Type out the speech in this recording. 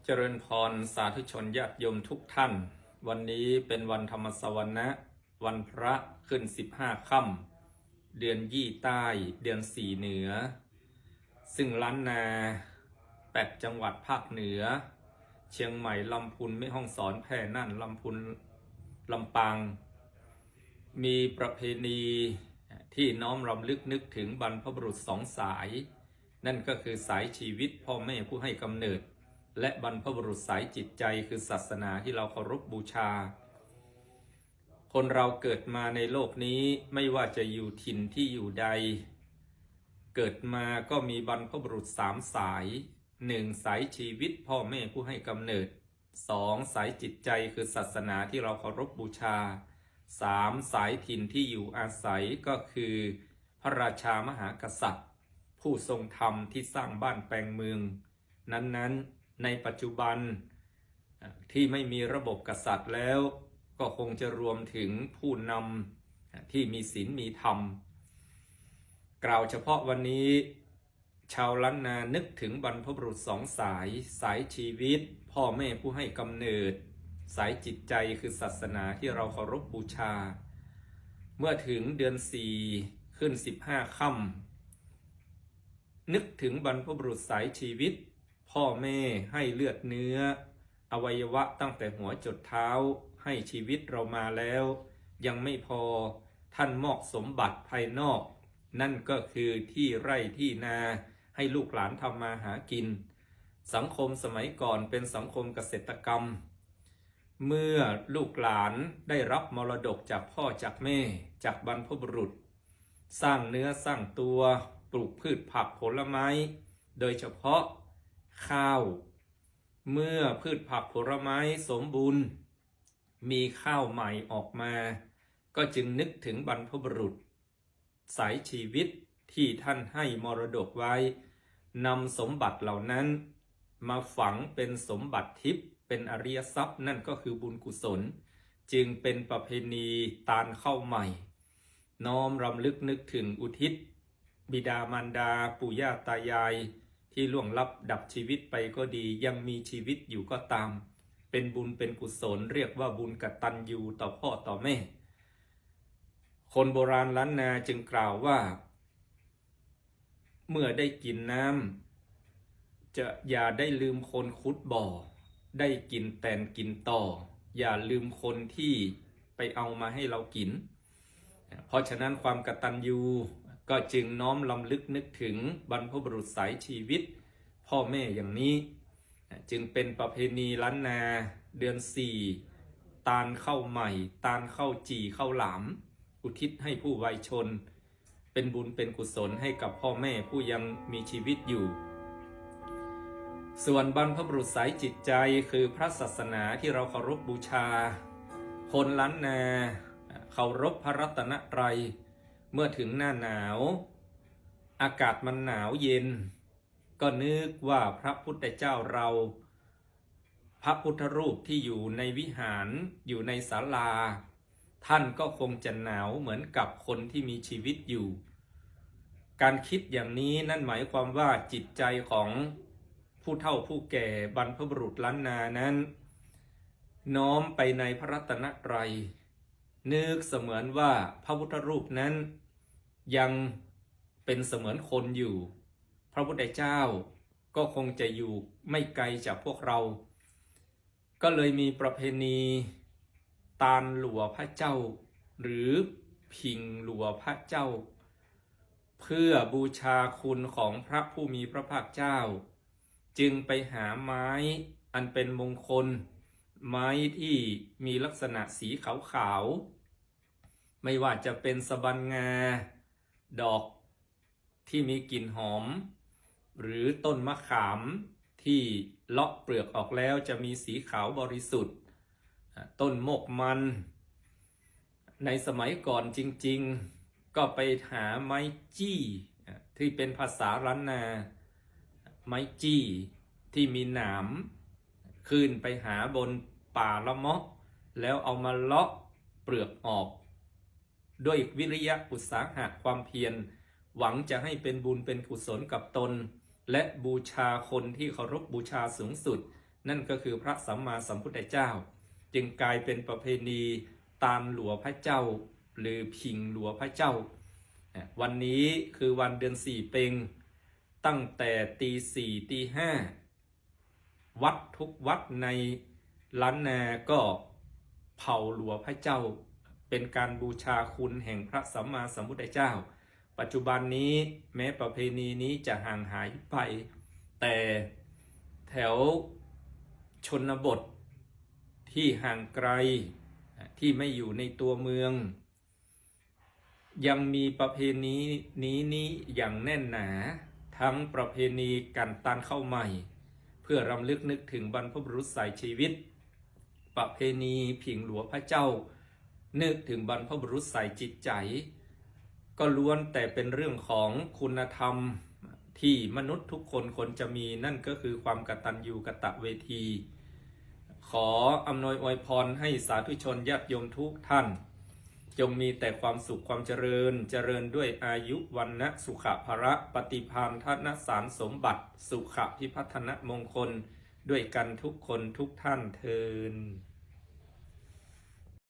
เจริญพรสาธุชนญาติโยมทุกท่านวันนี้เป็นวันธรรมสวนะวันพระขึ้น15 ค่ำเดือนยี่ใต้เดือน4เหนือซึ่งล้านนา8จังหวัดภาคเหนือเชียงใหม่ลำพูนแม่ฮ่องสอนแพร่น่านลำพูนลำปางมีประเพณีที่น้อมรำลึกนึกถึงบรรพบุรุษ2 สายนั่นก็คือสายชีวิตพ่อแม่ผู้ให้กำเนิดและบรรพบุรุษสายจิตใจคือศาสนาที่เราเคารพบูชาคนเราเกิดมาในโลกนี้ไม่ว่าจะอยู่ถิ่นที่อยู่ใดเกิดมาก็มีบรรพบุรุษ3 สาย 1. สายชีวิตพ่อแม่ผู้ให้กำเนิด 2. สายจิตใจคือศาสนาที่เราเคารพบูชา 3. สายถิ่นที่อยู่อาศัยก็คือพระราชามหากษัตริย์ผู้ทรงธรรมที่สร้างบ้านแปลงเมืองนั้นในปัจจุบันที่ไม่มีระบบกษัตริย์แล้วก็คงจะรวมถึงผู้นำที่มีศีลมีธรรมกล่าวเฉพาะวันนี้ชาวล้านนานึกถึงบรรพบุรุษ2 สายสายชีวิตพ่อแม่ผู้ให้กำเนิดสายจิตใจคือศาสนาที่เราเคารพบูชาเมื่อถึงเดือน4ขึ้น15 ค่ำนึกถึงบรรพบุรุษสายชีวิตพ่อแม่ให้เลือดเนื้ออวัยวะตั้งแต่หัวจดเท้าให้ชีวิตเรามาแล้วยังไม่พอท่านมอบสมบัติภายนอกนั่นก็คือที่ไร่ที่นาให้ลูกหลานทำมาหากินสังคมสมัยก่อนเป็นสังคมเกษตรกรรมเมื่อลูกหลานได้รับมรดกจากพ่อจากแม่จากบรรพบุรุษสร้างเนื้อสร้างตัวปลูกพืชผักผลไม้โดยเฉพาะข้าวเมื่อพืชผักผลไม้สมบูรณ์มีข้าวใหม่ออกมาก็จึงนึกถึงบรรพบุรุษสายชีวิตที่ท่านให้มรดกไว้นำสมบัติเหล่านั้นมาฝังเป็นสมบัติทิพย์เป็นอริยทรัพย์นั่นก็คือบุญกุศลจึงเป็นประเพณีตาลข้าวใหม่น้อมรำลึกนึกถึงอุทิศบิดามารดาปู่ย่าตายายที่ล่วงลับดับชีวิตไปก็ดียังมีชีวิตอยู่ก็ตามเป็นบุญเป็นกุศลเรียกว่าบุญกตัญญูต่อพ่อต่อแม่คนโบราณล้านนาจึงกล่าวว่าเมื่อได้กินน้ำจะอย่าได้ลืมคนขุดบ่อได้กินแตนกินต่ออย่าลืมคนที่ไปเอามาให้เรากินเพราะฉะนั้นความกตัญญูก็จึงน้อมรำลึกนึกถึงบรรพบุรุษสายชีวิตพ่อแม่อย่างนี้จึงเป็นประเพณีล้านนาเดือน4ตาลข้าวใหม่ตาลข้าวจี่ข้าวหลามอุทิศให้ผู้วัยชนเป็นบุญเป็นกุศลให้กับพ่อแม่ผู้ยังมีชีวิตอยู่ส่วนบรรพบุรุษสายจิตใจคือพระศาสนาที่เราเคารพบูชาคนล้านนาเคารพพระรัตนตรัยเมื่อถึงหน้าหนาวอากาศมันหนาวเย็นก็นึกว่าพระพุทธเจ้าเราพระพุทธรูปที่อยู่ในวิหารอยู่ในศาลาท่านก็คงจะหนาวเหมือนกับคนที่มีชีวิตอยู่การคิดอย่างนี้นั่นหมายความว่าจิตใจของผู้เฒ่าผู้แก่บรรพบุรุษล้านนานั้นน้อมไปในพระรัตนตรัยนึกเสมือนว่าพระพุทธรูปนั้นยังเป็นเสมือนคนอยู่พระพุทธเจ้าก็คงจะอยู่ไม่ไกลจากพวกเราก็เลยมีประเพณีตาลหลัวพระเจ้าหรือพิงหลัวพระเจ้าเพื่อบูชาคุณของพระผู้มีพระภาคเจ้าจึงไปหาไม้อันเป็นมงคลไม้ที่มีลักษณะสีขาวๆไม่ว่าจะเป็นสะบันงาดอกที่มีกลิ่นหอมหรือต้นมะขามที่เลาะเปลือกออกแล้วจะมีสีขาวบริสุทธิ์ต้นโมกมันในสมัยก่อนจริงๆก็ไปหาไม้จี้ที่เป็นภาษาล้านนาไม้จี้ที่มีหนามขึ้นไปหาบนป่าละเมาะแล้วเอามาเลาะเปลือกออกด้วยวิริยะอุตสาหะความเพียรหวังจะให้เป็นบุญเป็นกุศลกับตนและบูชาคนที่เคารพบูชาสูงสุด นั่นก็คือพระสัมมาสัมพุทธเจ้าจึงกลายเป็นประเพณีตามหลัวพระเจ้าหรือพิงหลัวพระเจ้าวันนี้คือวันเดือนสี่เป็งตั้งแต่ตีสี่ตีห้าวัดทุกวัดในล้านนาก็เผาหลัวพระเจ้าเป็นการบูชาคุณแห่งพระสัมมาสัมพุทธเจ้าปัจจุบันนี้แม้ประเพณีนี้จะห่างหายไปแต่แถวชนบทที่ห่างไกลที่ไม่อยู่ในตัวเมืองยังมีประเพณีนี้อย่างแน่นหนาทั้งประเพณีการตานข้าวใหม่เพื่อรำลึกนึกถึงบรรพบุรุษสายชีวิตประเพณีผิงหลวงพระเจ้านึกถึงบรรพบุรุษสายจิตใจก็ล้วนแต่เป็นเรื่องของคุณธรรมที่มนุษย์ทุกคนควรจะมีนั่นก็คือความกตัญญูกตเวทีขออำนวยอวยพรให้สาธุชนญาติโยมทุกท่านจงมีแต่ความสุขความเจริญด้วยอายุวันนะสุขภระปฏิภาณธนสารสมบัติสุขพิพัฒนมงคลด้วยกันทุกคนทุกท่านเทอญ